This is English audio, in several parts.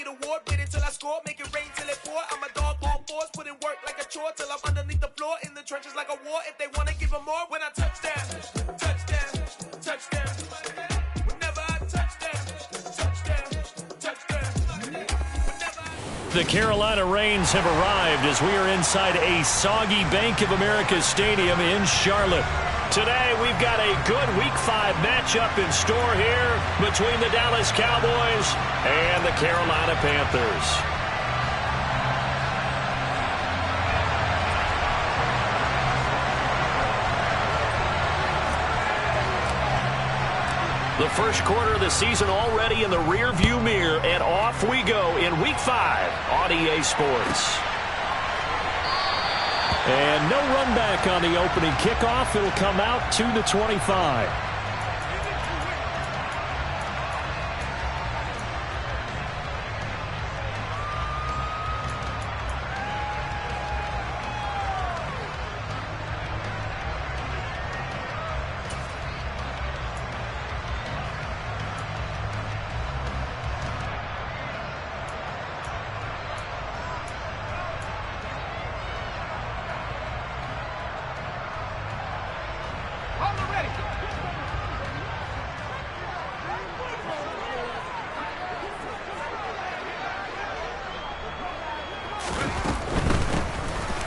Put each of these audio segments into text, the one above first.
need a award, wait until I score, make it rain till it pour. I'm a dog on force, put in work like a chore till I'm underneath the floor, in the trenches like a war. If they wanna give them more, when I touch down, touchdown, touchdown. Whenever I touchdown, touchdown, touchdown. The Carolina Rains have arrived as we are inside a soggy Bank of America Stadium in Charlotte. Today, we've got a good Week 5 matchup in store here between the Dallas Cowboys and the Carolina Panthers. The first quarter of the season already in the rearview mirror, and off we go in Week 5 on EA Sports. And no run back on the opening kickoff. It'll come out to the 25.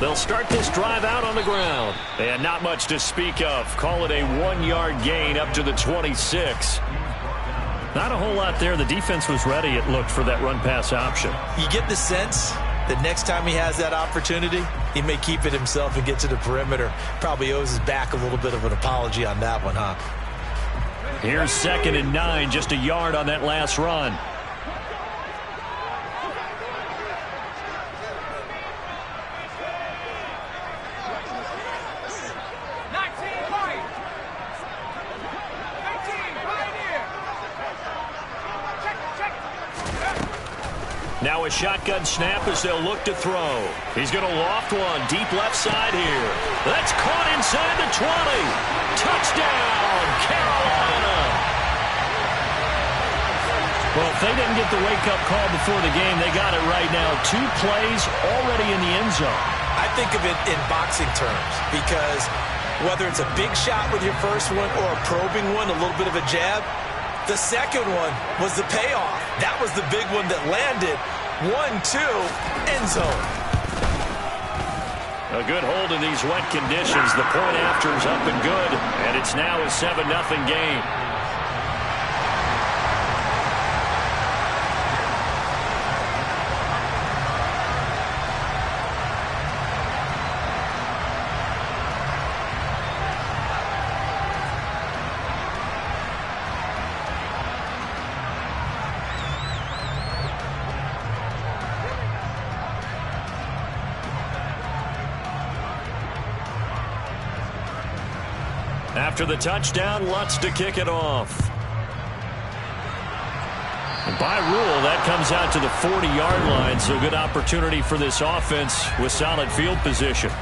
They'll start this drive out on the ground. And not much to speak of. Call it a 1-yard gain up to the 26. Not a whole lot there. The defense was ready, it looked, for that run-pass option. You get the sense that next time he has that opportunity, he may keep it himself and get to the perimeter. Probably owes his back a little bit of an apology on that one, huh? Here's 2nd and 9, just a yard on that last run. Now a shotgun snap as they'll look to throw. He's going to loft one deep left side here. That's caught inside the 20. Touchdown, Carolina. Well, if they didn't get the wake-up call before the game, they got it right now. 2 plays already in the end zone. I think of it in boxing terms because whether it's a big shot with your first one or a probing one, a little bit of a jab, the second one was the payoff. That was the big one that landed. 1-2, end zone. A good hold in these wet conditions. The point after is up and good, and it's now a 7-0 game. After the touchdown, Lutz to kick it off. And by rule, that comes out to the 40-yard line, so good opportunity for this offense with solid field position.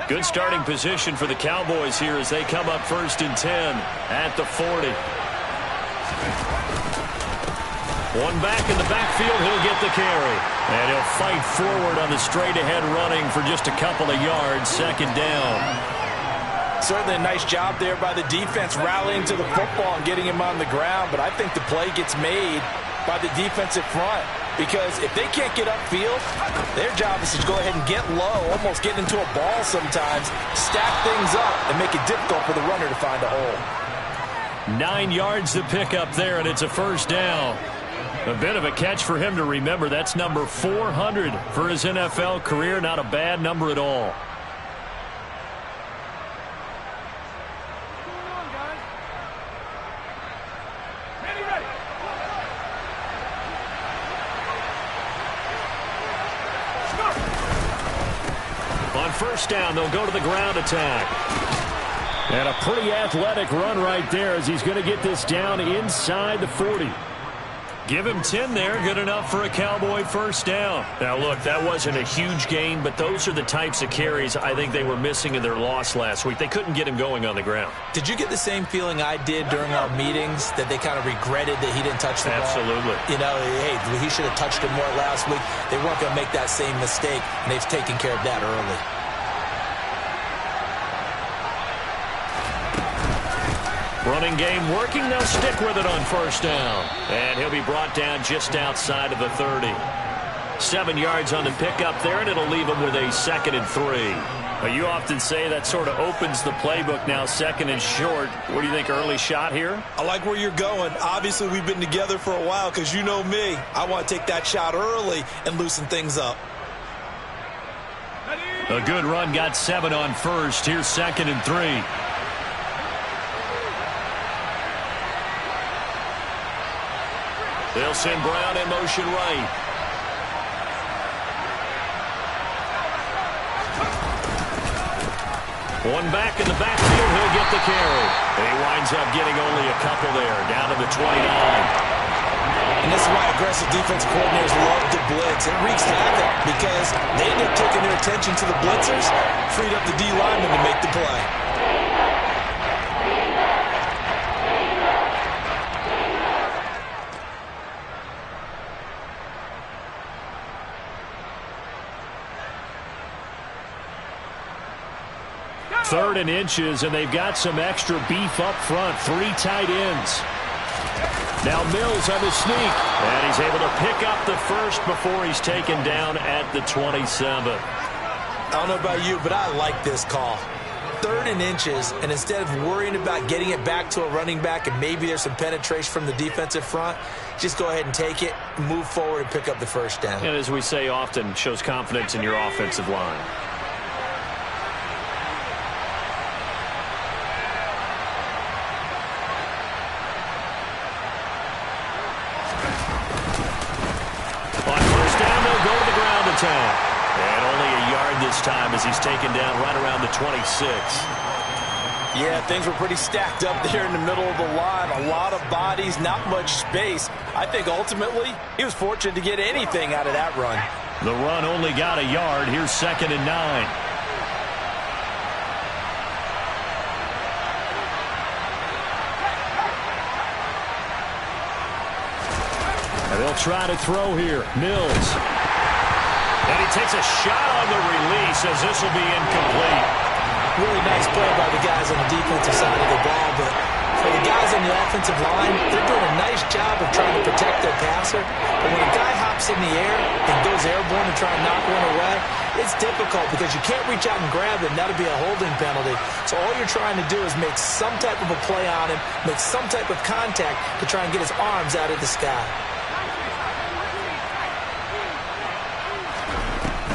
Good starting position for the Cowboys here as they come up 1st and 10 at the 40. One back in the backfield, he'll get the carry. And he'll fight forward on the straight-ahead running for just a couple of yards, 2nd down. Certainly a nice job there by the defense rallying to the football and getting him on the ground, but I think the play gets made by the defensive front. Because if they can't get upfield, their job is to go ahead and get low, almost get into a ball sometimes, stack things up, and make it difficult for the runner to find a hole. 9 yards to pick up there, and it's a 1st down. A bit of a catch for him to remember. That's number 400 for his NFL career. Not a bad number at all. On 1st down, they'll go to the ground attack. And a pretty athletic run right there as he's going to get this down inside the 40. Give him 10 there. Good enough for a Cowboy first down. Now, look, that wasn't a huge gain, but those are the types of carries I think they were missing in their loss last week. They couldn't get him going on the ground. Did you get the same feeling I did during our meetings, that they kind of regretted that he didn't touch the ball? Absolutely. You know, hey, he should have touched it more last week. They weren't going to make that same mistake, and they've taken care of that early. Running game working. They'll stick with it on first down. And he'll be brought down just outside of the 30. 7 yards on the pickup there, and it'll leave him with a 2nd and 3. Now, you often say that sort of opens the playbook now, 2nd and short. What do you think, early shot here? I like where you're going. Obviously, we've been together for a while because you know me. I want to take that shot early and loosen things up. A good run, got 7 on first. Here's 2nd and 3. They'll send Brown in motion right. One back in the backfield, he'll get the carry. And he winds up getting only a couple there, down to the 29. And this is why aggressive defensive coordinators love to blitz. It wreaks havoc because they end up taking their attention to the blitzers, freed up the D lineman to make the play. Third and inches, and they've got some extra beef up front. 3 tight ends. Now Mills on the sneak, and he's able to pick up the first before he's taken down at the 27. I don't know about you, but I like this call. 3rd and inches, and instead of worrying about getting it back to a running back and maybe there's some penetration from the defensive front, just go ahead and take it, move forward, and pick up the first down. And as we say often, shows confidence in your offensive line. And only a yard this time as he's taken down right around the 26. Yeah, things were pretty stacked up there in the middle of the line. A lot of bodies, not much space. I think ultimately he was fortunate to get anything out of that run. The run only got a yard. Here's 2nd and 9. And they'll try to throw here. Mills. And he takes a shot on the release as this will be incomplete. Really nice play by the guys on the defensive side of the ball, but for the guys on the offensive line, they're doing a nice job of trying to protect their passer. But when a guy hops in the air and goes airborne and try and knock one away, it's difficult because you can't reach out and grab it, and that'll be a holding penalty. So all you're trying to do is make some type of a play on him, make some type of contact to try and get his arms out of the sky.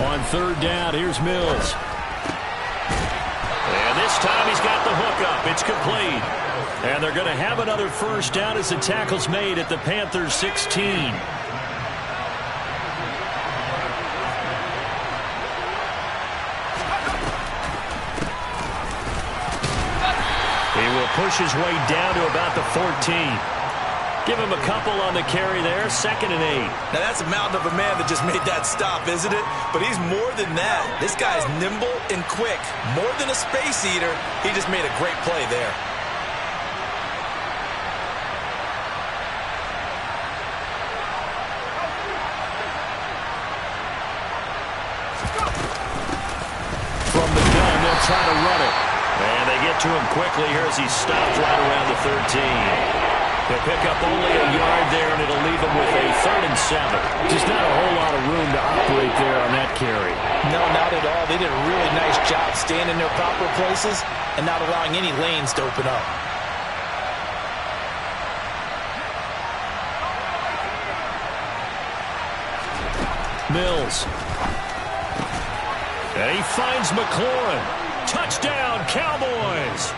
On 3rd down, here's Mills. And this time he's got the hook up. It's complete. And they're going to have another first down as the tackle's made at the Panthers' 16. He will push his way down to about the 14. Give him a couple on the carry there, 2nd and 8. Now that's a mountain of a man that just made that stop, isn't it? But he's more than that. This guy's nimble and quick. More than a space eater, he just made a great play there. From the gun, they'll try to run it. And they get to him quickly here as he stopped right around the 13. They'll pick up only a yard there, and it'll leave them with a 3rd and 7. Just not a whole lot of room to operate there on that carry. No, not at all. They did a really nice job staying in their proper places and not allowing any lanes to open up. Mills. And he finds McLaurin. Touchdown, Cowboys!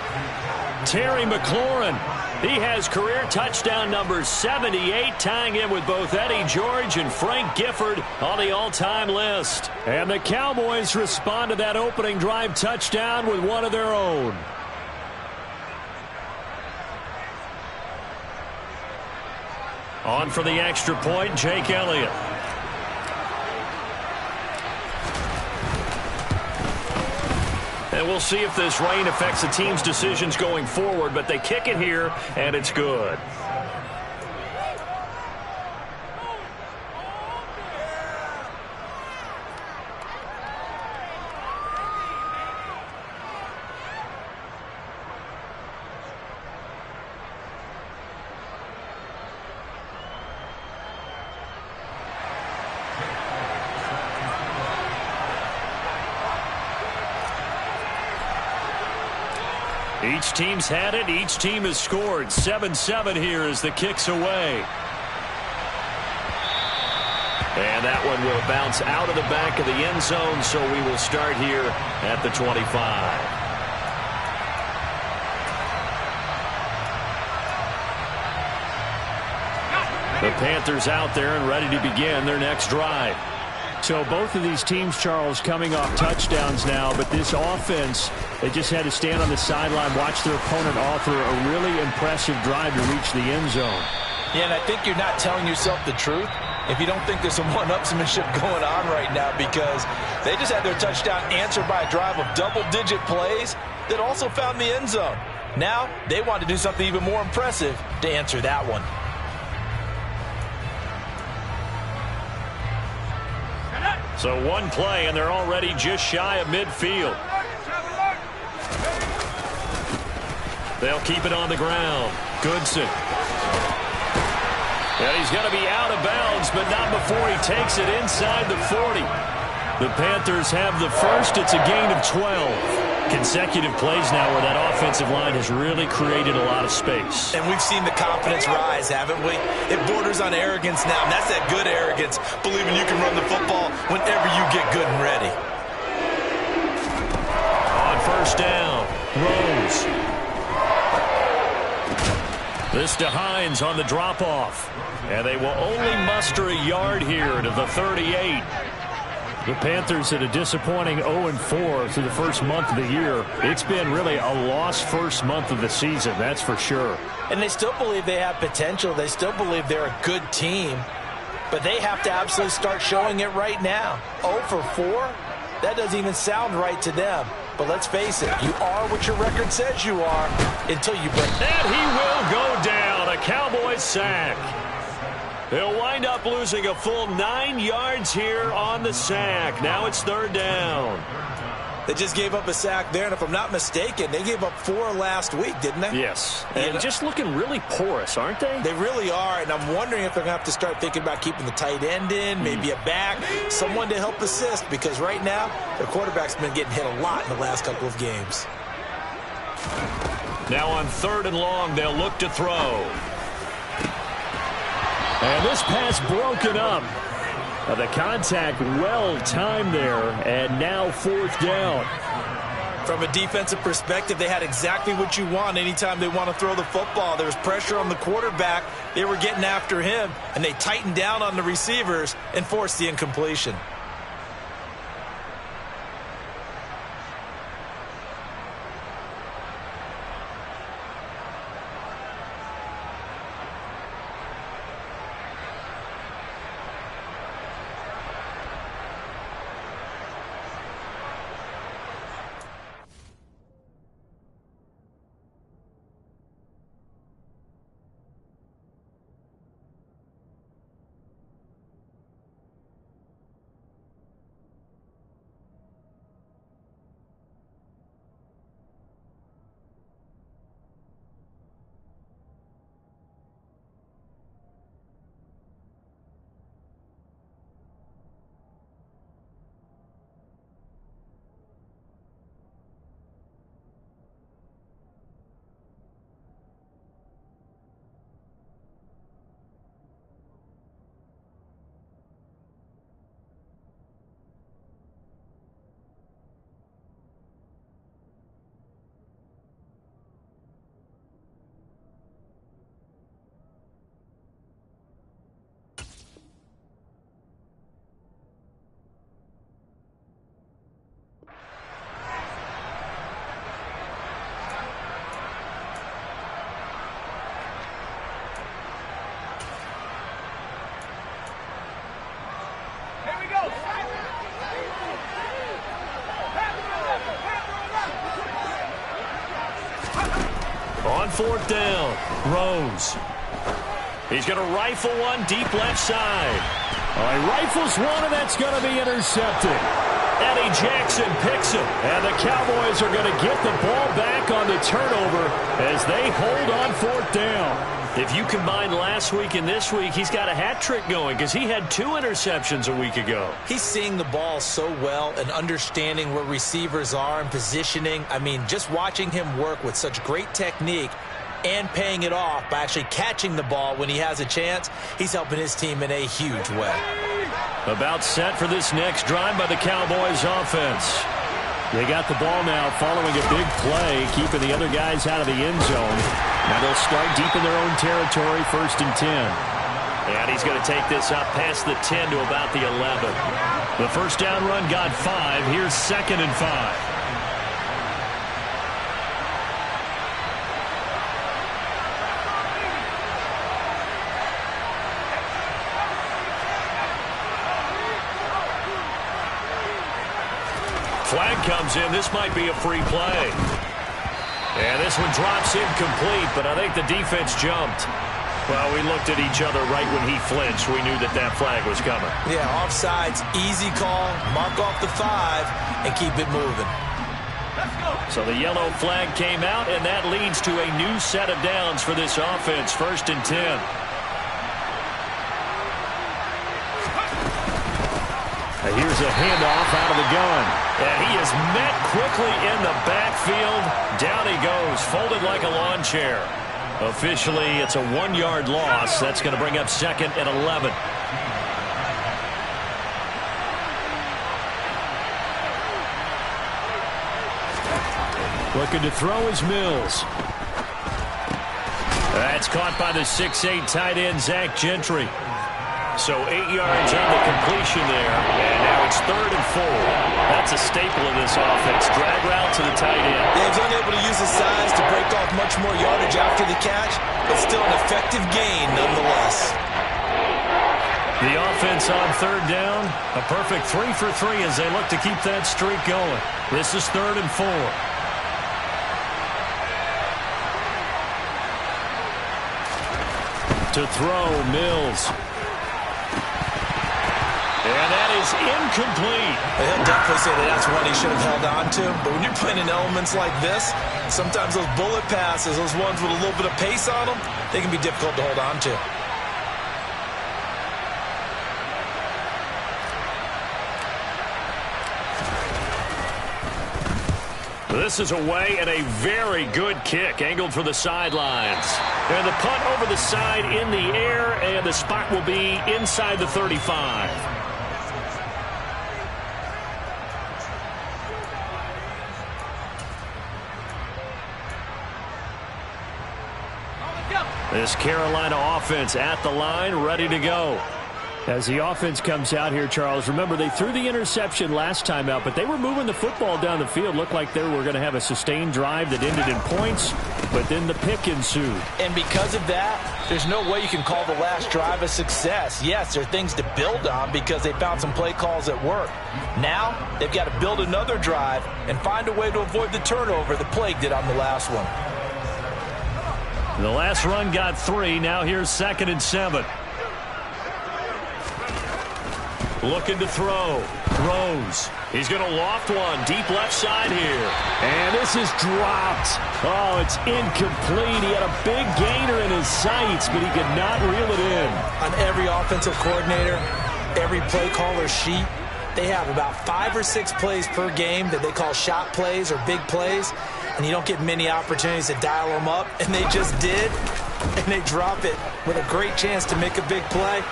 Terry McLaurin. He has career touchdown number 78, tying him with both Eddie George and Frank Gifford on the all-time list. And the Cowboys respond to that opening drive touchdown with one of their own. On for the extra point, Jake Elliott. And we'll see if this rain affects the team's decisions going forward, but they kick it here, and it's good. Each team's had it. Each team has scored. 7-7 here as the kick's away. And that one will bounce out of the back of the end zone, so we will start here at the 25. The Panthers out there and ready to begin their next drive. So both of these teams, Charles, coming off touchdowns now, but this offense, they just had to stand on the sideline, watch their opponent offer a really impressive drive to reach the end zone. Yeah, and I think you're not telling yourself the truth if you don't think there's some one-upsmanship going on right now, because they just had their touchdown answered by a drive of double-digit plays that also found the end zone. Now they want to do something even more impressive to answer that one. So one play, and they're already just shy of midfield. They'll keep it on the ground. Goodson. And he's going to be out of bounds, but not before he takes it inside the 40. The Panthers have the first. It's a gain of 12. Consecutive plays now where that offensive line has really created a lot of space. And we've seen the confidence rise, haven't we? It borders on arrogance now, and that's that good arrogance, believing you can run the football whenever you get good and ready. On first down, Rose. This to Hines on the drop-off. And they will only muster a yard here to the 38. The Panthers had a disappointing 0-4 through the first month of the year. It's been really a lost first month of the season, that's for sure. And they still believe they have potential. They still believe they're a good team. But they have to absolutely start showing it right now. 0-4? That doesn't even sound right to them. But let's face it, you are what your record says you are until you break. And he will go down. A Cowboys sack. They'll wind up losing a full 9 yards here on the sack. Now it's third down. They just gave up a sack there, and if I'm not mistaken, they gave up 4 last week, didn't they? Yes. And just looking really porous, aren't they? They really are, and I'm wondering if they're going to have to start thinking about keeping the tight end in, maybe a back, someone to help assist, because right now, their quarterback's been getting hit a lot in the last couple of games. Now on third and long, they'll look to throw. And this pass broken up. The contact well timed there, and now fourth down. From a defensive perspective, they had exactly what you want anytime they want to throw the football. There was pressure on the quarterback. They were getting after him, and they tightened down on the receivers and forced the incompletion. On fourth down, Rose. He's going to rifle one deep left side. He rifles one, and that's going to be intercepted. Eddie Jackson picks him, and the Cowboys are going to get the ball back on the turnover as they hold on fourth down. If you combine last week and this week, he's got a hat trick going because he had 2 interceptions a week ago. He's seeing the ball so well and understanding where receivers are and positioning. I mean, just watching him work with such great technique and paying it off by actually catching the ball when he has a chance, he's helping his team in a huge way. About set for this next drive by the Cowboys offense. They got the ball now following a big play, keeping the other guys out of the end zone. Now they'll start deep in their own territory, 1st and 10. And he's going to take this up past the 10 to about the 11. The first down run got 5. Here's 2nd and 5. Flag comes in. This might be a free play. And this one drops incomplete, but I think the defense jumped. Well, we looked at each other right when he flinched. We knew that that flag was coming. Yeah, offsides, easy call, mark off the 5, and keep it moving. So the yellow flag came out, and that leads to a new set of downs for this offense, 1st and 10. Here's a handoff out of the gun. And he is met quickly in the backfield. Down he goes, folded like a lawn chair. Officially, it's a 1-yard loss. That's going to bring up 2nd and 11. Looking to throw is Mills. That's caught by the 6'8" tight end, Zach Gentry. So 8 yards on the completion there, and now it's 3rd and 4. That's a staple of this offense. Drag route to the tight end. Yeah, he's unable to use his size to break off much more yardage after the catch, but still an effective gain nonetheless. The offense on 3rd down, a perfect 3 for 3 as they look to keep that streak going. This is 3rd and 4. To throw, Mills. And that is incomplete. He'll definitely say that that's one he should have held on to. But when you're playing in elements like this, sometimes those bullet passes, those ones with a little bit of pace on them, they can be difficult to hold on to. This is away and a very good kick, angled for the sidelines. And the punt over the side in the air, and the spot will be inside the 35. This Carolina offense at the line, ready to go. As the offense comes out here, Charles, remember they threw the interception last time out, but they were moving the football down the field. Looked like they were going to have a sustained drive that ended in points, but then the pick ensued. And because of that, there's no way you can call the last drive a success. Yes, there are things to build on because they found some play calls that work. Now, they've got to build another drive and find a way to avoid the turnover the Plague did on the last one. The last run got 3. Now here's 2nd and 7. Looking to throw. Rose. He's going to loft one. Deep left side here. And this is dropped. Oh, it's incomplete. He had a big gainer in his sights, but he could not reel it in. On every offensive coordinator, every play caller sheet, they have about 5 or 6 plays per game that they call shot plays or big plays, and you don't get many opportunities to dial them up, and they just did, and they drop it with a great chance to make a big play.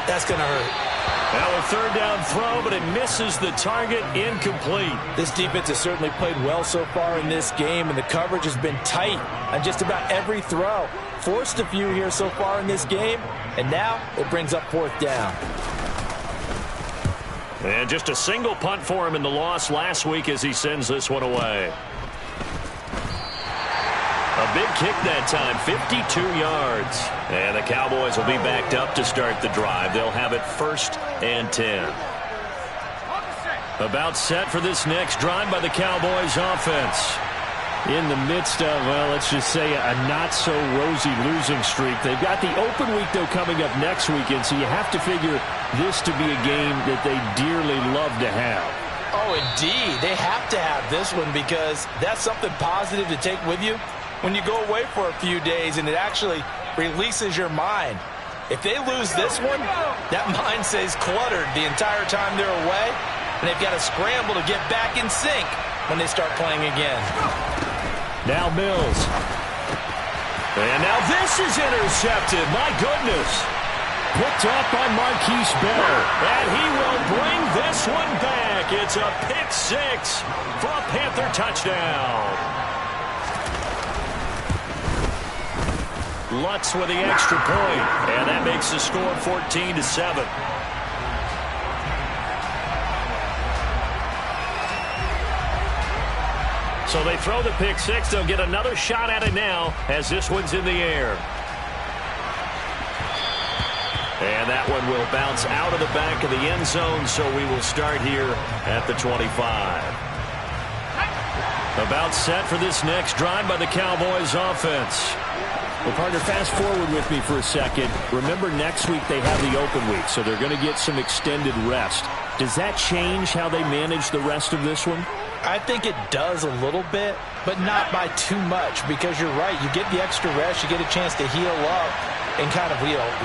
That's going to hurt. Now a 3rd down throw, but it misses the target, incomplete. This defense has certainly played well so far in this game, and the coverage has been tight on just about every throw. Forced a few here so far in this game, and now it brings up 4th down. And just a single punt for him in the loss last week as he sends this one away. A big kick that time, 52 yards. And the Cowboys will be backed up to start the drive. They'll have it 1st and 10. About set for this next drive by the Cowboys offense. In the midst of, well, let's just say a not-so-rosy losing streak. They've got the open week, though, coming up next weekend, so you have to figure this to be a game that they dearly love to have. Oh, indeed. They have to have this one because that's something positive to take with you when you go away for a few days, and it actually releases your mind. If they lose this one, that mind stays cluttered the entire time they're away, and they've got to scramble to get back in sync when they start playing again. Now Mills. And now this is intercepted. My goodness. Picked up by Marquise Bell. And he will bring this one back. It's a pick six for a Panther touchdown. Lutz with the extra point. And that makes the score 14-7. So they throw the pick six. They'll get another shot at it now as this one's in the air. And that one will bounce out of the back of the end zone, so we will start here at the 25. About set for this next drive by the Cowboys offense. Well, partner, fast forward with me for a second. Remember, next week they have the open week, so they're going to get some extended rest. Does that change how they manage the rest of this one? I think it does a little bit, but not by too much, because you're right. You get the extra rest. You get a chance to heal up and kind of,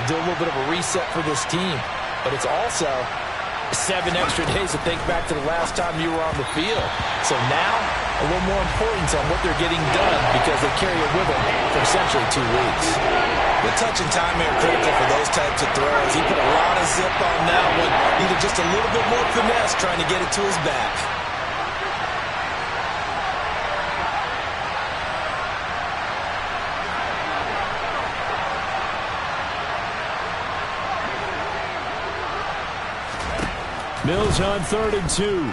do a little bit of a reset for this team. But it's also 7 extra days to think back to the last time you were on the field. So now, a little more importance on what they're getting done because they carry it with them for essentially 2 weeks. The touch and time are critical for those types of throws. He put a lot of zip on that one. Needed just a little bit more finesse trying to get it to his back. Mills on 3rd and 2. And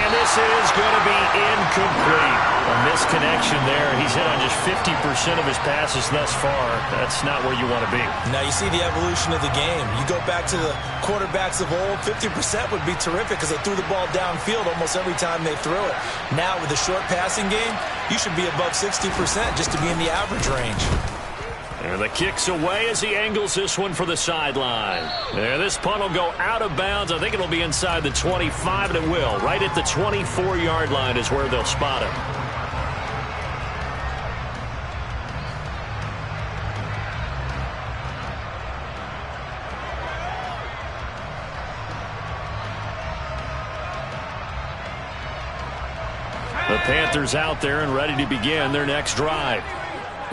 this is going to be incomplete. A misconnection there. He's hit on just 50% of his passes thus far. That's not where you want to be. Now you see the evolution of the game. You go back to the quarterbacks of old, 50% would be terrific because they threw the ball downfield almost every time they threw it. Now with the short passing game, you should be above 60% just to be in the average range. And the kick's away as he angles this one for the sideline. There, this punt will go out of bounds. I think it'll be inside the 25, and it will. Right at the 24-yard line is where they'll spot him. The Panthers out there and ready to begin their next drive.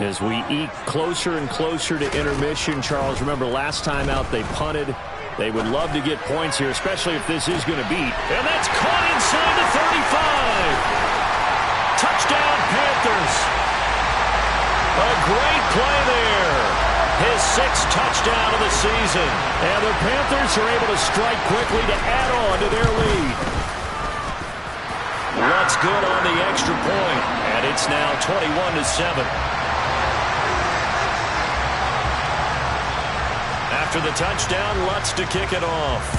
As we eke closer and closer to intermission, Charles, remember last time out they punted. They would love to get points here, especially if this is going to beat. And that's caught inside the 35. Touchdown, Panthers. A great play there. His 6th touchdown of the season. And the Panthers are able to strike quickly to add on to their lead. Lutz good on the extra point. And it's now 21-7. After the touchdown, Lutz to kick it off.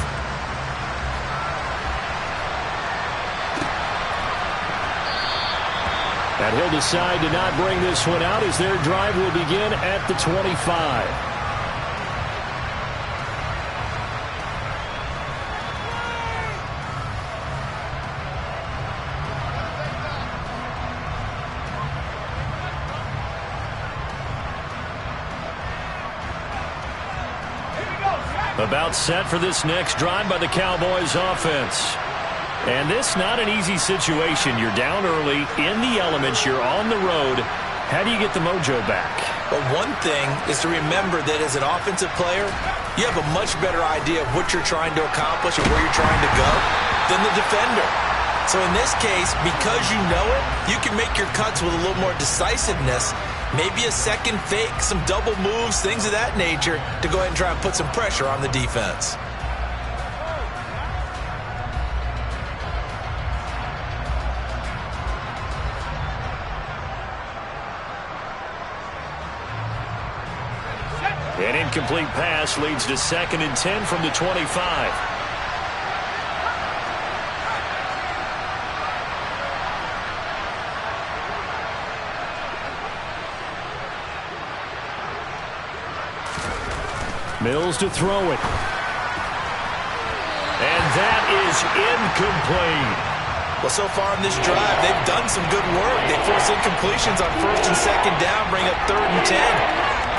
And he'll decide to not bring this one out as their drive will begin at the 25. About set for this next drive by the Cowboys offense. And this not an easy situation. You're down early, in the elements, you're on the road. How do you get the mojo back? Well, one thing is to remember that as an offensive player, you have a much better idea of what you're trying to accomplish and where you're trying to go than the defender. So in this case, because you know it, you can make your cuts with a little more decisiveness. Maybe a second fake, some double moves, things of that nature to go ahead and try and put some pressure on the defense. An incomplete pass leads to 2nd and 10 from the 25. Mills to throw it. And that is incomplete. Well, so far in this drive, they've done some good work. They force incompletions on first and second down, bring up 3rd and 10.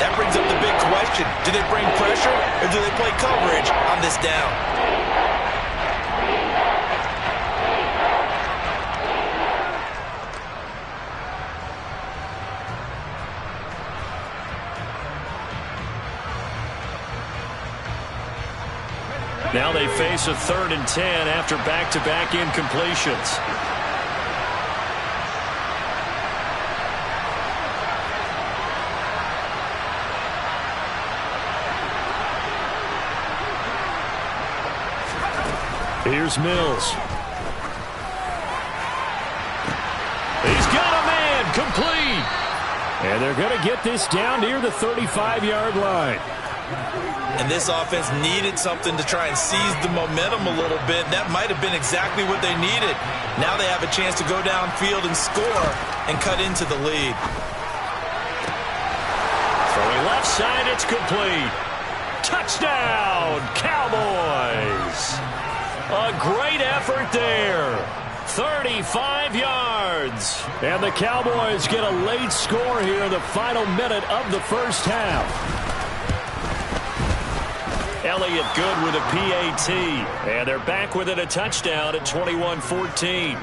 That brings up the big question. Do they bring pressure or do they play coverage on this down? Now they face a 3rd and 10 after back-to-back incompletions. Here's Mills. He's got a man, complete. And they're going to get this down near the 35-yard line. And this offense needed something to try and seize the momentum a little bit. That might have been exactly what they needed. Now they have a chance to go downfield and score and cut into the lead. Throwing left side, it's complete. Touchdown, Cowboys. A great effort there. 35 yards. And the Cowboys get a late score here in the final minute of the first half. Elliott good with a PAT. And they're back within a touchdown at 21-14.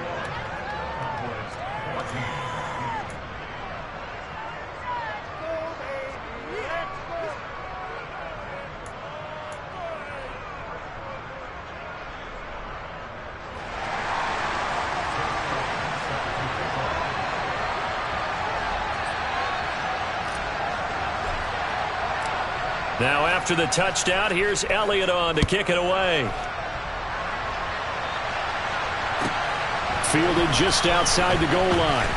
Now after the touchdown, here's Elliott on to kick it away. Fielded just outside the goal line.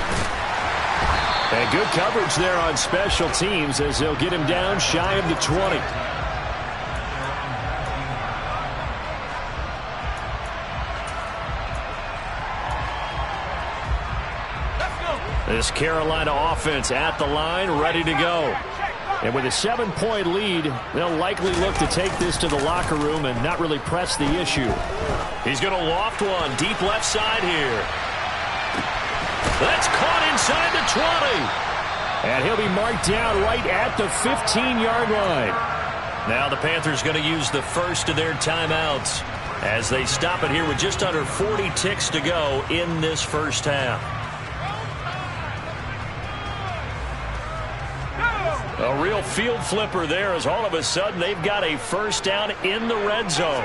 And good coverage there on special teams as they'll get him down shy of the 20. This Carolina offense at the line, ready to go. And with a 7-point lead, they'll likely look to take this to the locker room and not really press the issue. He's going to loft one deep left side here. That's caught inside the 20. And he'll be marked down right at the 15-yard line. Now the Panthers going to use the first of their timeouts as they stop it here with just under 40 ticks to go in this first half. A real field flipper there as all of a sudden they've got a first down in the red zone.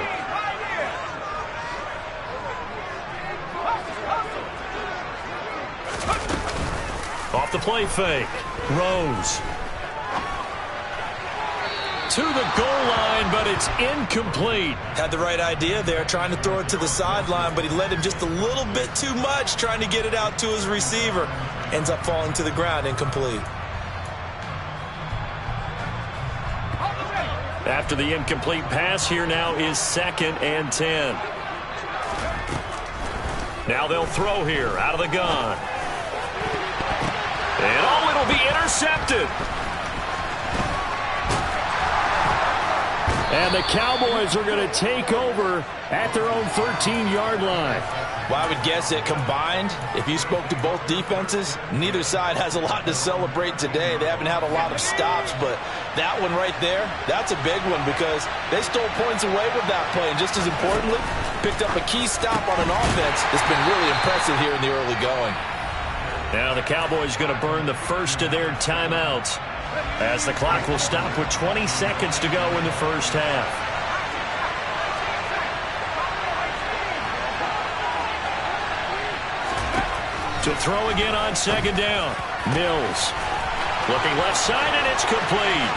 Off the play fake. Rose. To the goal line, but it's incomplete. Had the right idea there, trying to throw it to the sideline, but he led him just a little bit too much, trying to get it out to his receiver. Ends up falling to the ground, incomplete. After the incomplete pass, here now is 2nd and 10. Now they'll throw here out of the gun. And oh, it'll be intercepted. And the Cowboys are going to take over at their own 13-yard line. Well, I would guess that combined, if you spoke to both defenses, neither side has a lot to celebrate today. They haven't had a lot of stops, but that one right there, that's a big one because they stole points away with that play. And just as importantly, picked up a key stop on an offense that's been really impressive here in the early going. Now the Cowboys going to burn the first of their timeouts as the clock will stop with 20 seconds to go in the first half. To throw again on 2nd down. Mills. Looking left side, and it's complete.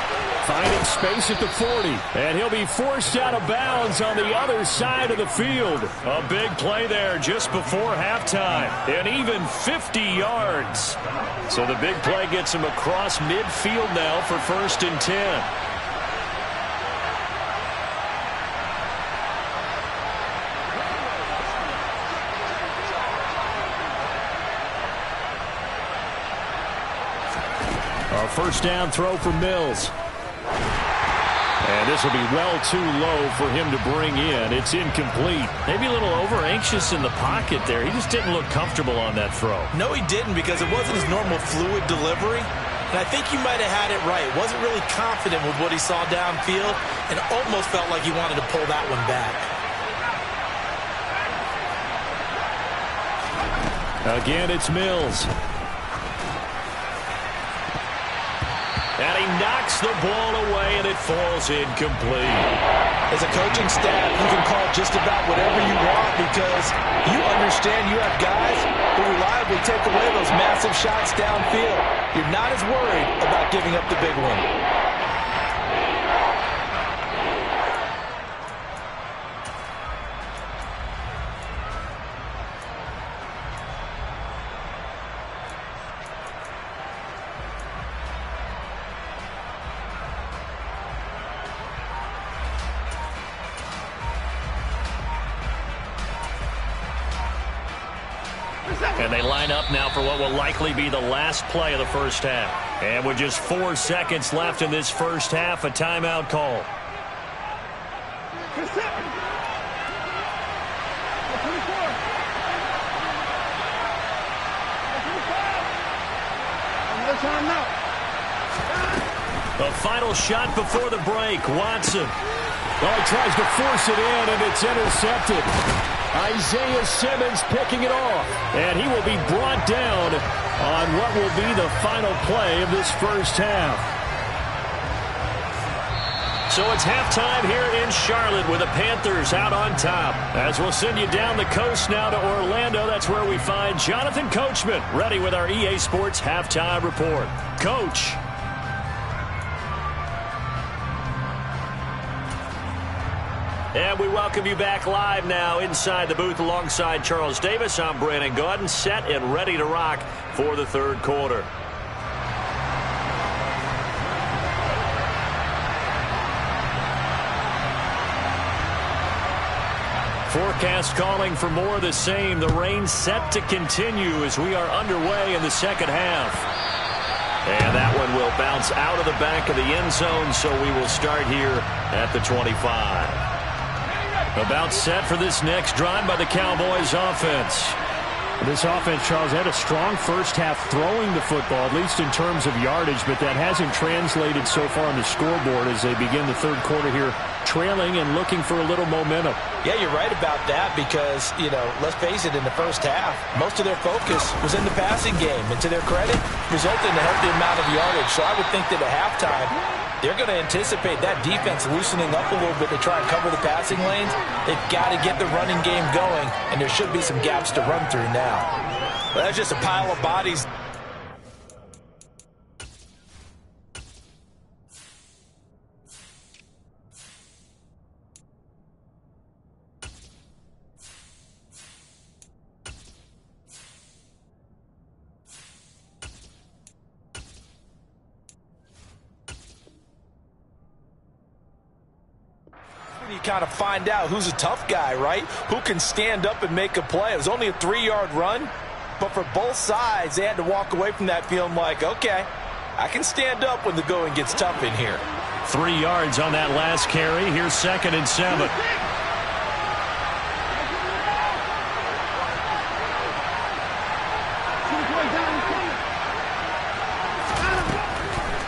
Finding space at the 40. And he'll be forced out of bounds on the other side of the field. A big play there just before halftime. And even 50 yards. So the big play gets him across midfield now for 1st and 10. A first down throw for Mills. And this will be well too low for him to bring in. It's incomplete. Maybe a little over-anxious in the pocket there. He just didn't look comfortable on that throw. No, he didn't, because it wasn't his normal fluid delivery. And I think you might have had it right. Wasn't really confident with what he saw downfield and almost felt like he wanted to pull that one back. Again, it's Mills. And he knocks the ball away, and it falls incomplete. As a coaching staff, you can call just about whatever you want because you understand you have guys who reliably take away those massive shots downfield. You're not as worried about giving up the big one. And they line up now for what will likely be the last play of the first half. And with just 4 seconds left in this first half, a timeout call. The final shot before the break, Watson. Oh, he tries to force it in, and it's intercepted. Isaiah Simmons picking it off. And he will be brought down on what will be the final play of this first half. So it's halftime here in Charlotte with the Panthers out on top. As we'll send you down the coast now to Orlando, that's where we find Jonathan Coachman ready with our EA Sports Halftime Report. Coach. And we welcome you back live now inside the booth alongside Charles Davis. I'm Brandon Gaudin, set and ready to rock for the third quarter. Forecast calling for more of the same. The rain set to continue as we are underway in the second half. And that one will bounce out of the back of the end zone, so we will start here at the 25. About set for this next drive by the Cowboys offense. This offense, Charles, had a strong first half throwing the football, at least in terms of yardage, but that hasn't translated so far on the scoreboard as they begin the third quarter here, trailing and looking for a little momentum. Yeah, you're right about that because, let's face it, in the first half, most of their focus was in the passing game. And to their credit, resulted in a healthy amount of yardage. So I would think that at halftime, they're going to anticipate that defense loosening up a little bit to try and cover the passing lanes. They've got to get the running game going, and there should be some gaps to run through now. Well, that's just a pile of bodies. You kind of find out who's a tough guy, right? Who can stand up and make a play. It was only a 3-yard run, but for both sides, they had to walk away from that feeling like, okay, I can stand up when the going gets tough in here. 3 yards on that last carry. Here's 2nd and 7.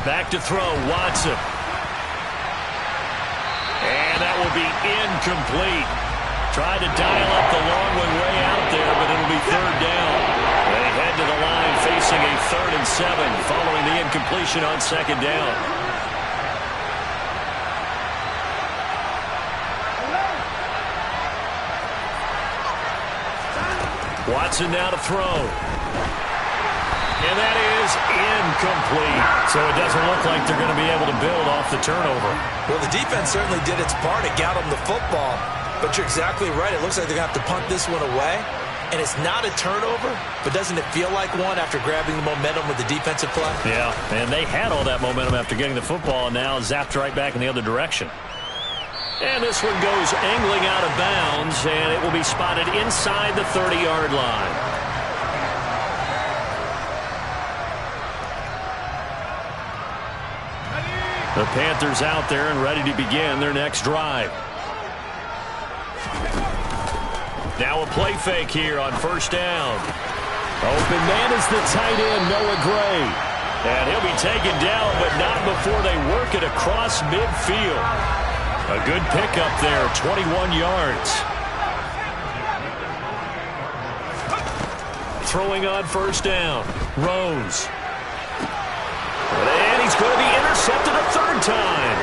Back to throw, Watson. And that will be incomplete. Tried to dial up the long one way out there, but it'll be third down. They head to the line facing a 3rd and 7 following the incompletion on 2nd down. Watson now to throw. And that is incomplete. So it doesn't look like they're going to be able to build off the turnover. Well, the defense certainly did its part. It got them the football. But you're exactly right. It looks like they're going to have to punt this one away. And it's not a turnover, but doesn't it feel like one after grabbing the momentum with the defensive play? Yeah, and they had all that momentum after getting the football and now zapped right back in the other direction. And this one goes angling out of bounds, and it will be spotted inside the 30-yard line. The Panthers out there and ready to begin their next drive. Now a play fake here on first down. Open man is the tight end, Noah Gray. And he'll be taken down, but not before they work it across midfield. A good pickup there, 21 yards. Throwing on first down, Rose. And he's going to be intercepted a third time.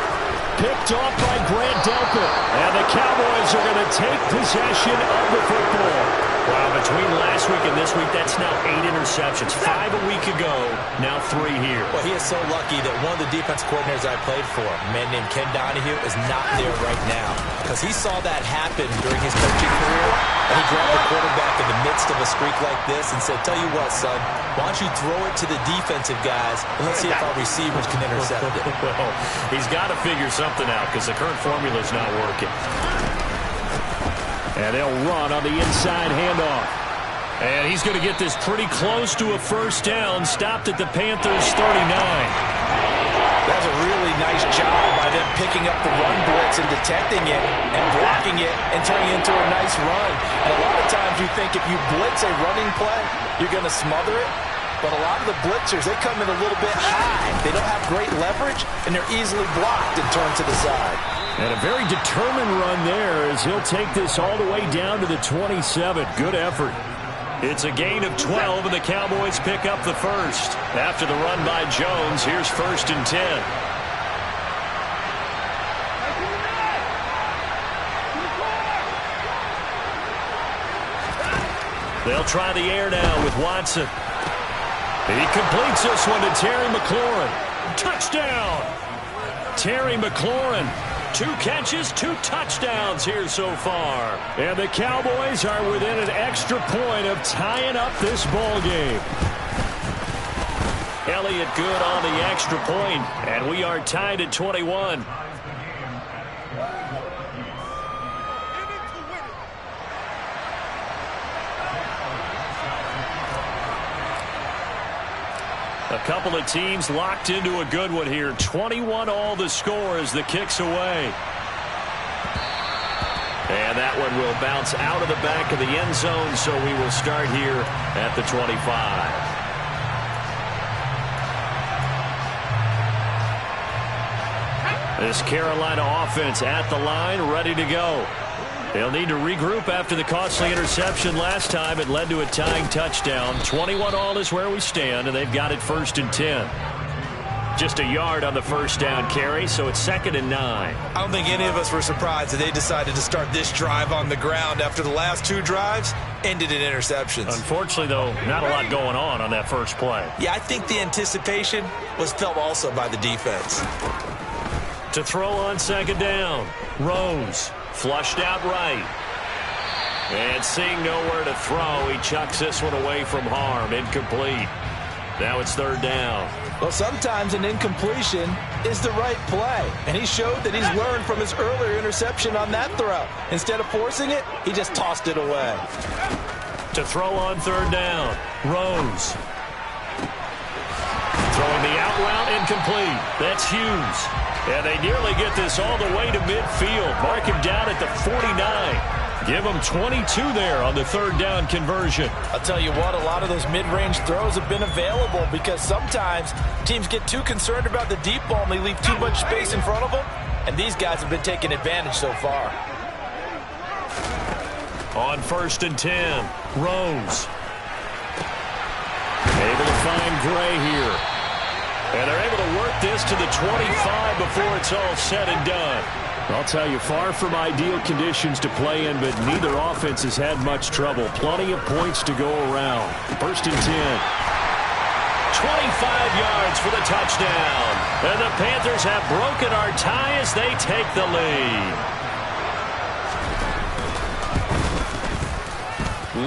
Picked off by Grant Delpit. And the Cowboys are going to take possession of the football. Wow, between last week and this week, that's now 8 interceptions. 5 a week ago, now 3 here. Well, he is so lucky that one of the defense coordinators I played for, a man named Ken Donahue, is not there right now. Because he saw that happen during his coaching career, and he grabbed the quarterback in the midst of a streak like this and said, tell you what, son, why don't you throw it to the defensive guys, and let's see if our receivers can intercept it. Well, he's got to figure something out because the current formula is not working. And they'll run on the inside handoff. And he's going to get this pretty close to a first down. Stopped at the Panthers' 39. That's a really nice job by them picking up the run blitz and detecting it and blocking it and turning it into a nice run. And a lot of times you think if you blitz a running play, you're going to smother it. But a lot of the blitzers, they come in a little bit high. They don't have great leverage, and they're easily blocked and turned to the side. And a very determined run there as he'll take this all the way down to the 27. Good effort. It's a gain of 12, and the Cowboys pick up the first. After the run by Jones, here's 1st and 10. They'll try the air now with Watson. He completes this one to Terry McLaurin. Touchdown! Terry McLaurin. 2 catches, 2 touchdowns here so far. And the Cowboys are within an extra point of tying up this ball game. Elliott good on the extra point, and we are tied at 21. A couple of teams locked into a good one here. 21 all the score as the kick's away. And that one will bounce out of the back of the end zone, so we will start here at the 25. This Carolina offense at the line, ready to go. They'll need to regroup after the costly interception last time. It led to a tying touchdown. 21 all is where we stand, and they've got it 1st and 10. Just a yard on the first down carry, so it's 2nd and 9. I don't think any of us were surprised that they decided to start this drive on the ground after the last 2 drives ended in interceptions. Unfortunately, though, not a lot going on that first play. Yeah, I think the anticipation was felt also by the defense. To throw on 2nd down, Rose. Flushed out right. And seeing nowhere to throw, he chucks this one away from harm. Incomplete. Now it's 3rd down. Well, sometimes an incompletion is the right play. And he showed that he's learned from his earlier interception on that throw. Instead of forcing it, he just tossed it away. To throw on 3rd down, Rose. Throwing the out route, incomplete. That's Hughes. And they nearly get this all the way to midfield. Mark him down at the 49. Give him 22 there on the 3rd down conversion. I'll tell you what, a lot of those mid-range throws have been available because sometimes teams get too concerned about the deep ball and they leave too much space in front of them. And these guys have been taking advantage so far. On 1st and 10, Rose. Able to find Gray here. And they're able to work this to the 25 before it's all said and done. I'll tell you, far from ideal conditions to play in, but neither offense has had much trouble. Plenty of points to go around. 1st and 10. 25 yards for the touchdown. And the Panthers have broken our tie as they take the lead.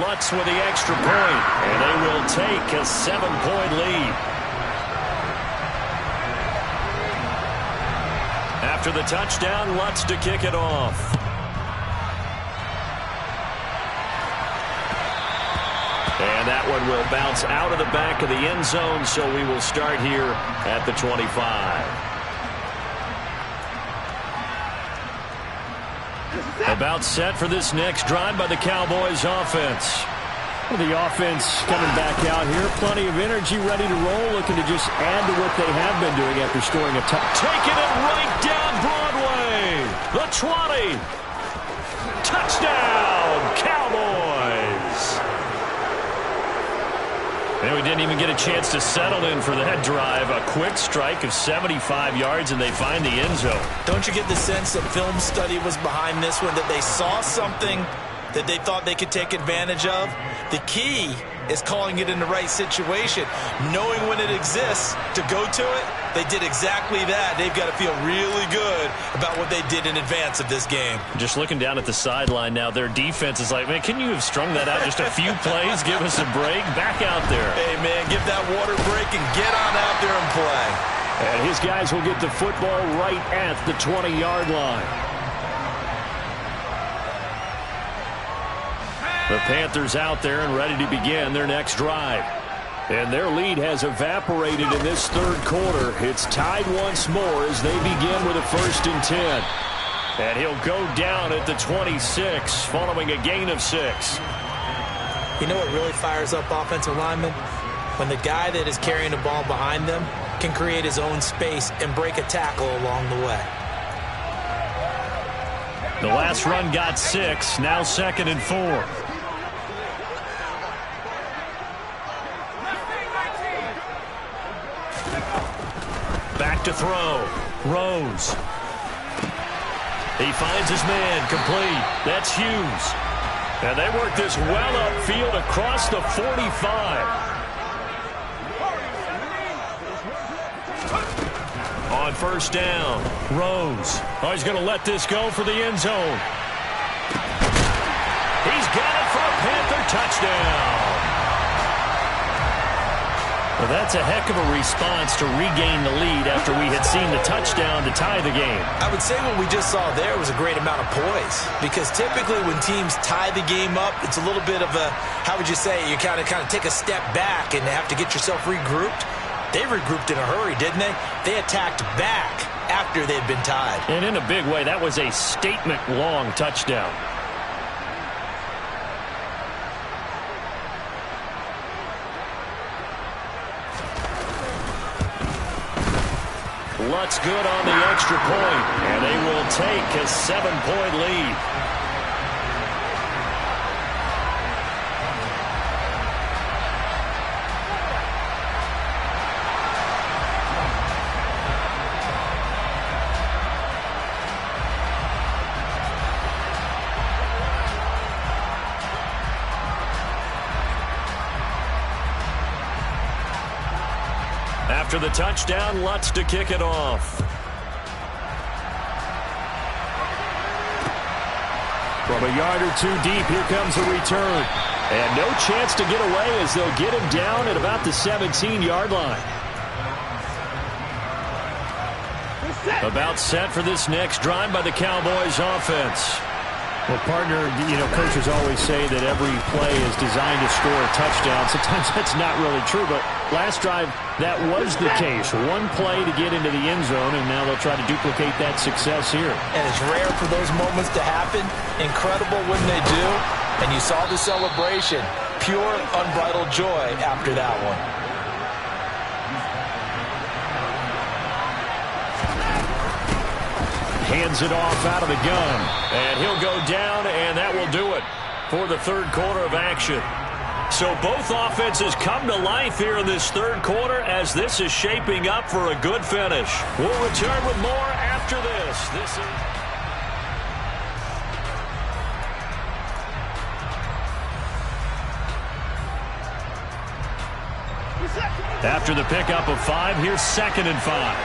Lutz with the extra point, and they will take a 7-point lead. After the touchdown, Lutz to kick it off. And that one will bounce out of the back of the end zone, so we will start here at the 25. About set for this next drive by the Cowboys offense. Well, the offense coming back out here. Plenty of energy, ready to roll, looking to just add to what they have been doing after scoring a touchdown. Taking it right down Broadway. The 20. Touchdown, Cowboys. And we didn't even get a chance to settle in for that drive. A quick strike of 75 yards, and they find the end zone. Don't you get the sense that film study was behind this one, that they saw something that they thought they could take advantage of? The key is calling it in the right situation, knowing when it exists to go to it. They did exactly that. They've got to feel really good about what they did in advance of this game. Just looking down at the sideline now, their defense is like, man, can you have strung that out just a few plays? Give us a break. Back out there. Hey, man, give that water break and get on out there and play. And his guys will get the football right at the 20-yard line. The Panthers out there and ready to begin their next drive. And their lead has evaporated in this third quarter. It's tied once more as they begin with a 1st and 10. And he'll go down at the 26 following a gain of 6. You know what really fires up offensive linemen? When the guy that is carrying the ball behind them can create his own space and break a tackle along the way. The last run got 6, now 2nd and 4. Back to throw. Rose. He finds his man. Complete. That's Hughes. And they work this well upfield across the 45. On 1st down, Rose. Oh, he's going to let this go for the end zone. He's got it for a Panther touchdown. Well, that's a heck of a response to regain the lead after we had seen the touchdown to tie the game. I would say what we just saw there was a great amount of poise, because typically when teams tie the game up, it's a little bit of a, how would you say, you kind of take a step back and have to get yourself regrouped. They regrouped in a hurry, didn't they? They attacked back after they'd been tied. And in a big way, that was a statement-long touchdown. Lutz good on the extra point, and they will take a 7-point lead. After the touchdown, Lutz to kick it off. From a yard or two deep, here comes a return. And no chance to get away as they'll get him down at about the 17-yard line. About set for this next drive by the Cowboys offense. Well, partner, coaches always say that every play is designed to score a touchdown. Sometimes that's not really true, but last drive, that was the case. One play to get into the end zone, and now they'll try to duplicate that success here. And it's rare for those moments to happen. Incredible when they do. And you saw the celebration. Pure, unbridled joy after that one. Hands it off out of the gun. And he'll go down, and that will do it for the third quarter of action. So both offenses come to life here in this third quarter as this is shaping up for a good finish. We'll return with more after this. After the pickup of 5, here's 2nd and 5.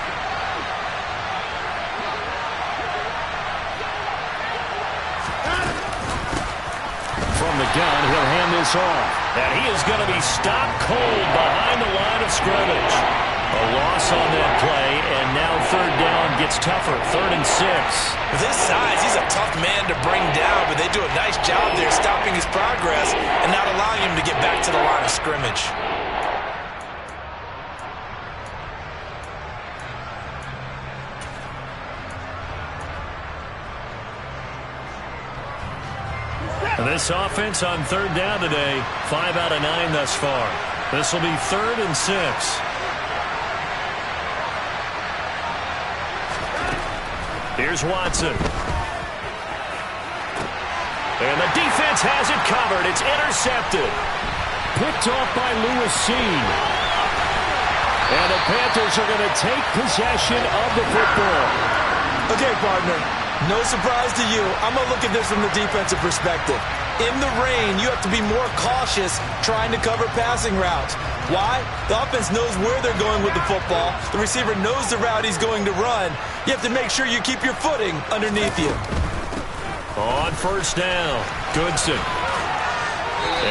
From the gun, he'll hand this off. And he is going to be stopped cold behind the line of scrimmage. A loss on that play, and now 3rd down gets tougher. 3rd and 6. With his size, he's a tough man to bring down, but they do a nice job there stopping his progress and not allowing him to get back to the line of scrimmage. This offense on third down today, 5 out of 9 thus far. This will be 3rd and 6. Here's Watson. And the defense has it covered. It's intercepted. Picked off by Lewis Cine. And the Panthers are going to take possession of the football. Okay, partner. No surprise to you. I'm going to look at this from the defensive perspective. In the rain, you have to be more cautious trying to cover passing routes. Why? The offense knows where they're going with the football. The receiver knows the route he's going to run. You have to make sure you keep your footing underneath you. On first down, Goodson.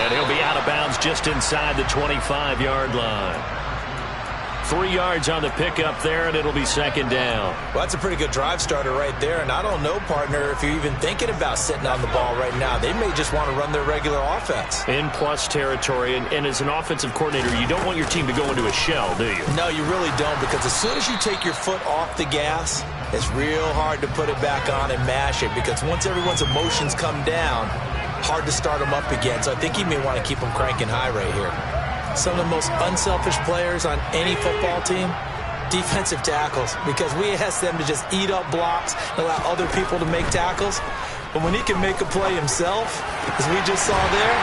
And he'll be out of bounds just inside the 25-yard line. 3 yards on the pickup there, and it'll be 2nd down. Well, that's a pretty good drive starter right there. And I don't know, partner, if you're even thinking about sitting on the ball right now. They may just want to run their regular offense. In plus territory, and as an offensive coordinator, you don't want your team to go into a shell, do you? No, you really don't, because as soon as you take your foot off the gas, it's real hard to put it back on and mash it, because once everyone's emotions come down, hard to start them up again. So I think he may want to keep them cranking high right here. Some of the most unselfish players on any football team, defensive tackles, because we ask them to just eat up blocks and allow other people to make tackles. But when he can make a play himself, as we just saw there,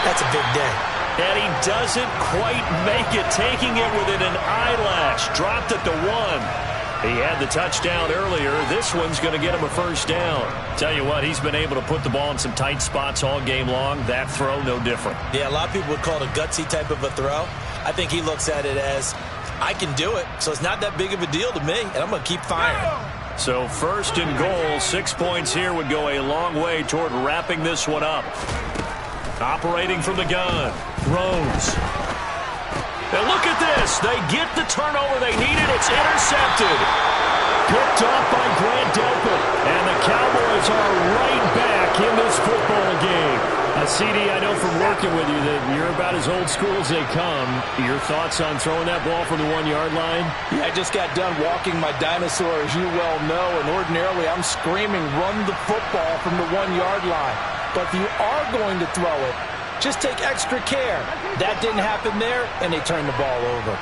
that's a big day. And he doesn't quite make it, taking it within an eyelash. Dropped at the 1. He had the touchdown earlier. This one's going to get him a first down. Tell you what, he's been able to put the ball in some tight spots all game long. That throw, no different. Yeah, a lot of people would call it a gutsy type of a throw. I think he looks at it as, I can do it, so it's not that big of a deal to me, and I'm going to keep firing. So 1st and goal, 6 points here would go a long way toward wrapping this one up. Operating from the gun, throws. And look at this. They get the turnover they needed. It's intercepted. Picked off by Grant Delpit. And the Cowboys are right back in this football game. CD, I know from working with you that you're about as old school as they come. Your thoughts on throwing that ball from the 1-yard line? Yeah, I just got done walking my dinosaur, as you well know, and ordinarily I'm screaming, run the football from the 1-yard line. But if you are going to throw it, just take extra care. That didn't happen there, and they turned the ball over.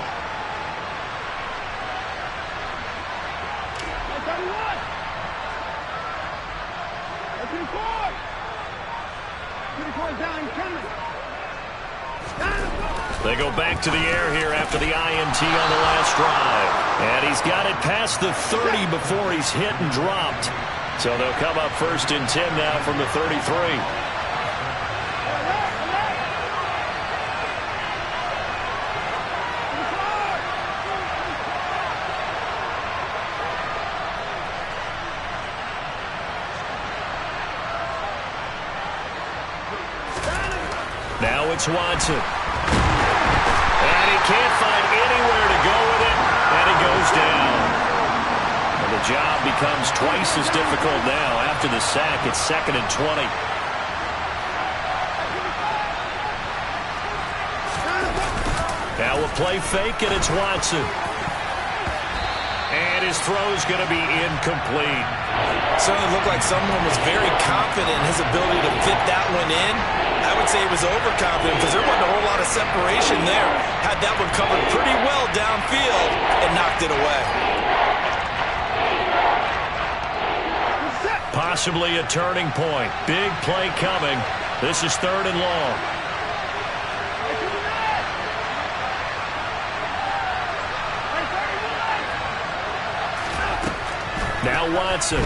They go back to the air here after the INT on the last drive. And he's got it past the 30 before he's hit and dropped. So they'll come up 1st and 10 now from the 33. Now it's Watson. And he can't find anywhere to go with it, and he goes down. And the job becomes twice as difficult now. After the sack, it's 2nd and 20. Now a play fake, and it's Watson. And his throw's going to be incomplete. Certainly looked like someone was very confident in his ability to fit that one in. I would say he was overconfident because there wasn't a whole lot of separation there. Had that one covered pretty well downfield and knocked it away. Possibly a turning point. Big play coming. This is 3rd and long. Now Watson.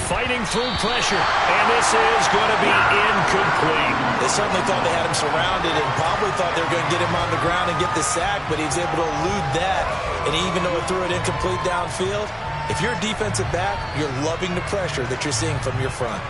Fighting through pressure, and this is going to be incomplete. They certainly thought they had him surrounded and probably thought they were going to get him on the ground and get the sack, but he was able to elude that, and even though it threw it incomplete downfield, if you're a defensive back, you're loving the pressure that you're seeing from your front.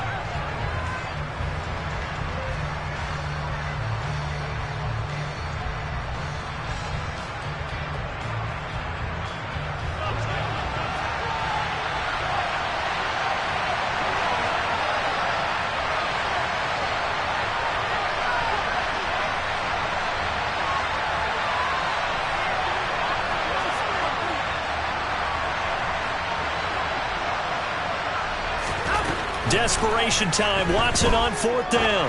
desperation time. Watson on 4th down.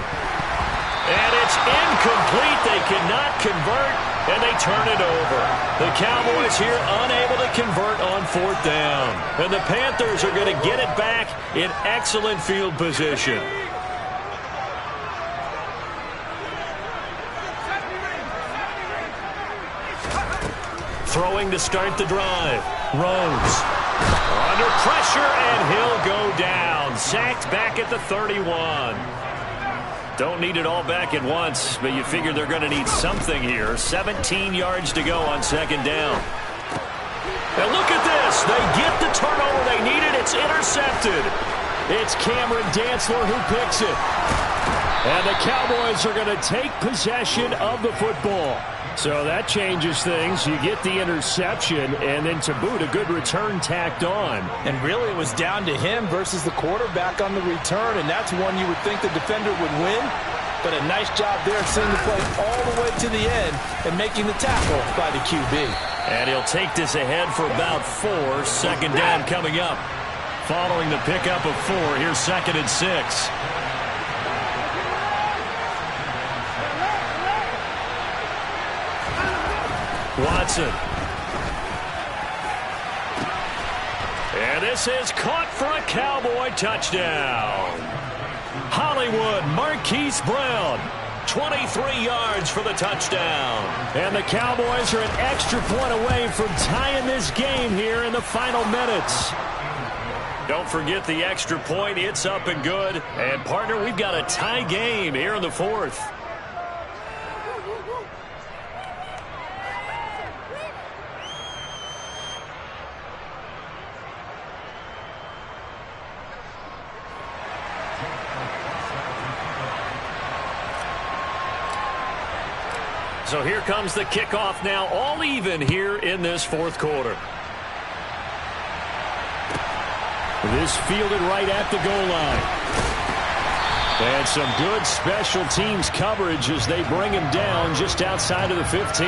And it's incomplete. They cannot convert, and they turn it over. The Cowboys here unable to convert on 4th down. And the Panthers are going to get it back in excellent field position. Throwing to start the drive. Rose. Under pressure, and he'll go down. Sacked back at the 31. Don't need it all back at once, but you figure they're going to need something here. 17 yards to go on 2nd down. Now look at this. They get the turnover they needed. It's intercepted. It's Cameron Dantzler who picks it. And the Cowboys are going to take possession of the football. So that changes things. You get the interception, and then to boot, a good return tacked on. And really, it was down to him versus the quarterback on the return, and that's one you would think the defender would win. But a nice job there seeing the play all the way to the end and making the tackle by the QB. And he'll take this ahead for about 4. 2nd down coming up. Following the pickup of 4, here's 2nd and 6. Watson. And this is caught for a Cowboy touchdown. Hollywood Marquise Brown. 23 yards for the touchdown. And the Cowboys are an extra point away from tying this game here in the final minutes. Don't forget the extra point. It's up and good. And, partner, we've got a tie game here in the 4th. So here comes the kickoff now, all even here in this 4th quarter. This fielded right at the goal line. And some good special teams coverage as they bring him down just outside of the 15.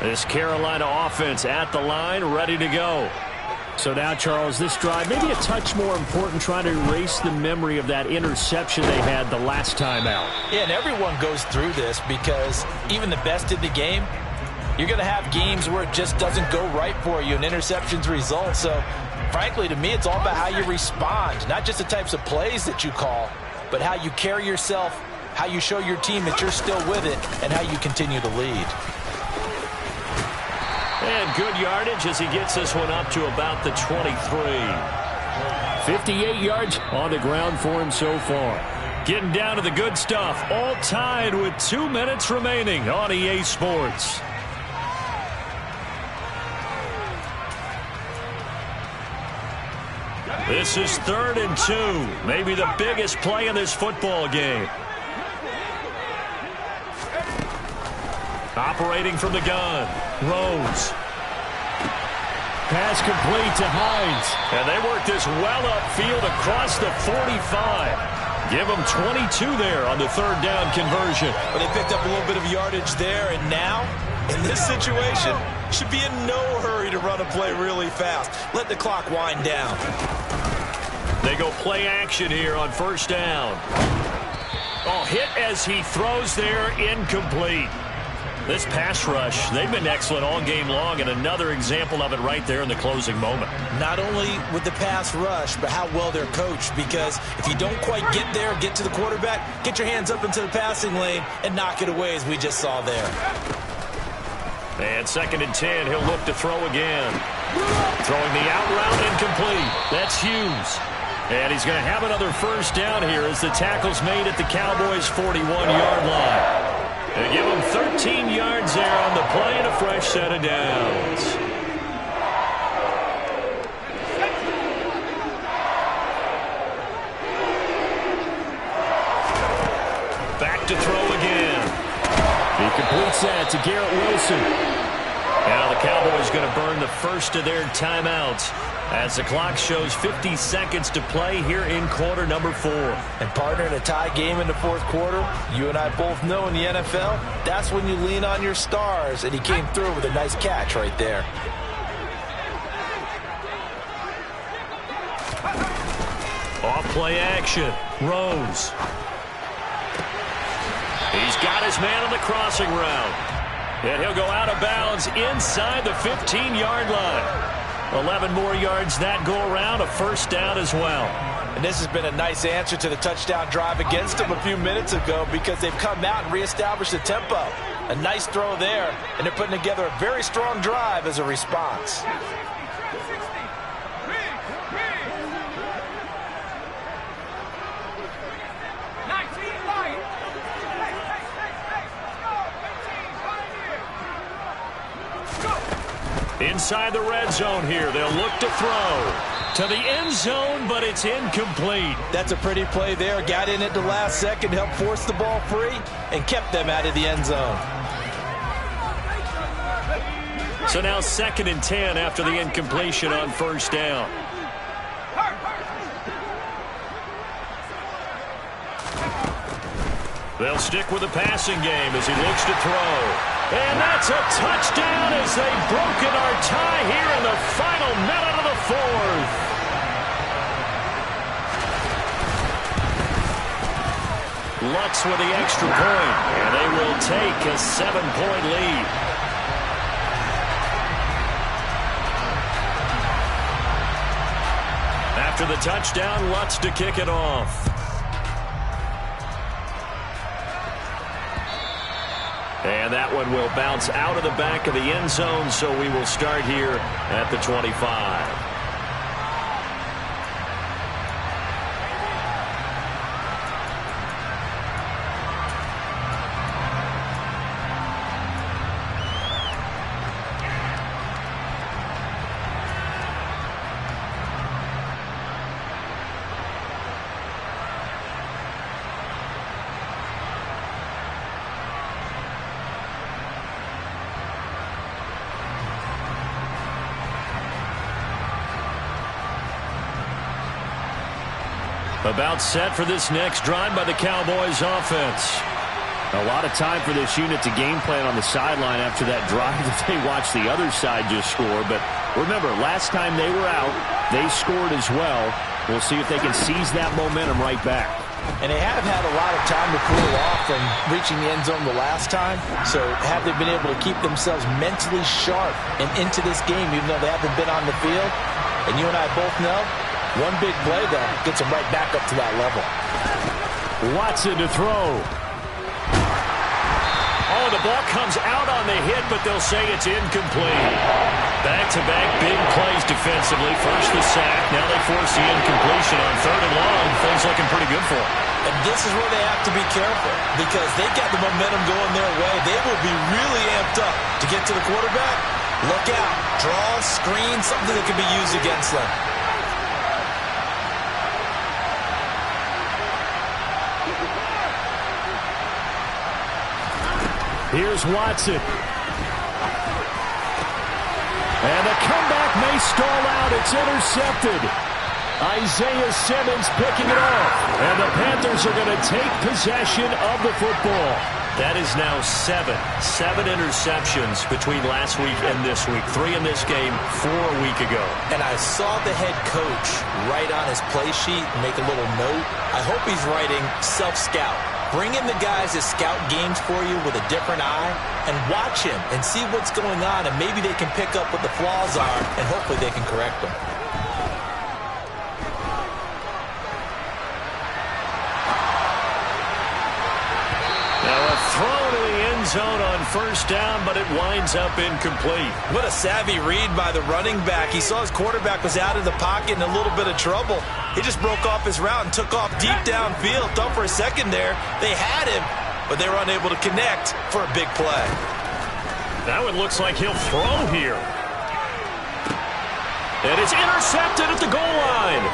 This Carolina offense at the line, ready to go. So now, Charles, this drive, maybe a touch more important, trying to erase the memory of that interception they had the last time out. Yeah, and everyone goes through this because even the best in the game, you're going to have games where it just doesn't go right for you and interceptions result. So, frankly, to me, it's all about how you respond, not just the types of plays that you call, but how you carry yourself, how you show your team that you're still with it, and how you continue to lead. And good yardage as he gets this one up to about the 23. 58 yards on the ground for him so far. Getting down to the good stuff. All tied with 2 minutes remaining on EA Sports. This is 3rd and 2. Maybe the biggest play in this football game. Operating from the gun. Rose. Pass complete to Hines. And they work this well upfield across the 45. Give them 22 there on the 3rd down conversion. But they picked up a little bit of yardage there, and now, in this situation, should be in no hurry to run a play really fast. Let the clock wind down. They go play action here on 1st down. Oh, hit as he throws there, incomplete. This pass rush, they've been excellent all game long, and another example of it right there in the closing moment. Not only with the pass rush, but how well they're coached, because if you don't quite get there, get to the quarterback, get your hands up into the passing lane and knock it away as we just saw there. And 2nd and 10, he'll look to throw again. Throwing the out route, incomplete. That's Hughes. And he's going to have another 1st down here as the tackle's made at the Cowboys' 41-yard line. They give him 13 yards there on the play and a fresh set of downs. Back to throw again. He completes that to Garrett Wilson. Now the Cowboys going to burn the first of their timeouts as the clock shows 50 seconds to play here in quarter number 4. And partner, in a tie game in the fourth quarter, you and I both know in the NFL, that's when you lean on your stars, and he came through with a nice catch right there. Off play action. Rose. He's got his man on the crossing route. And he'll go out of bounds inside the 15-yard line. 11 more yards that go around, a first down as well. And this has been a nice answer to the touchdown drive against them a few minutes ago because they've come out and reestablished the tempo. A nice throw there, and they're putting together a very strong drive as a response. Inside the red zone here, they'll look to throw to the end zone, but it's incomplete. That's a pretty play there. Got in at the last second, helped force the ball free, and kept them out of the end zone. So now 2nd and 10 after the incompletion on first down. They'll stick with the passing game as he looks to throw. And that's a touchdown as they've broken our tie here in the final minute of the 4th. Lutz with the extra point, and they will take a 7-point lead. After the touchdown, Lutz to kick it off. And that one will bounce out of the back of the end zone, so we will start here at the 25. About set for this next drive by the Cowboys offense. A lot of time for this unit to game plan on the sideline after that drive that they watched the other side just score. But remember, last time they were out, they scored as well. We'll see if they can seize that momentum right back. And they have had a lot of time to cool off from reaching the end zone the last time. So have they been able to keep themselves mentally sharp and into this game even though they haven't been on the field? And you and I both know, one big play, though, gets them right back up to that level. Watson to throw. Oh, the ball comes out on the hit, but they'll say it's incomplete. Back-to-back big plays defensively. First the sack. Now they force the incompletion on 3rd and long. Things looking pretty good for them. And this is where they have to be careful because they've got the momentum going their way. They will be really amped up to get to the quarterback. Look out. Draw, screen, something that can be used against them. Here's Watson. And the comeback may stall out. It's intercepted. Isaiah Simmons picking it off. And the Panthers are going to take possession of the football. That is now 7 interceptions between last week and this week. 3 in this game, 4 a week ago. And I saw the head coach write on his play sheet and make a little note. I hope he's writing self-scout. Bring in the guys that scout games for you with a different eye and watch him and see what's going on, and maybe they can pick up what the flaws are, and hopefully they can correct them. Now a throw to the end zone on first down, but it winds up incomplete. What a savvy read by the running back. He saw his quarterback was out of the pocket in a little bit of trouble. He just broke off his route and took off deep downfield. Thought for a second there they had him, but they were unable to connect for a big play. That one looks like he'll throw here. And it's intercepted at the goal line.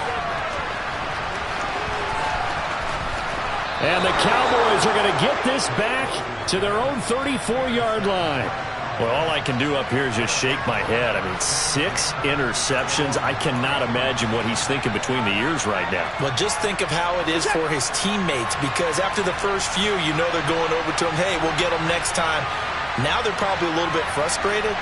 And the Cowboys are going to get this back to their own 34-yard line. Well, all I can do up here is just shake my head. I mean, 6 interceptions. I cannot imagine what he's thinking between the ears right now. Well, just think of how it is for his teammates, because after the first few, you know they're going over to him, hey, we'll get him next time. Now they're probably a little bit frustrated.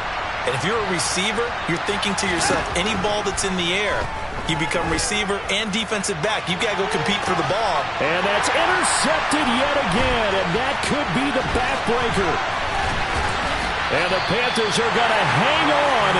And if you're a receiver, you're thinking to yourself, any ball that's in the air, you become receiver and defensive back. You've got to go compete for the ball. And that's intercepted yet again, and that could be the backbreaker. And the Panthers are going to hang on.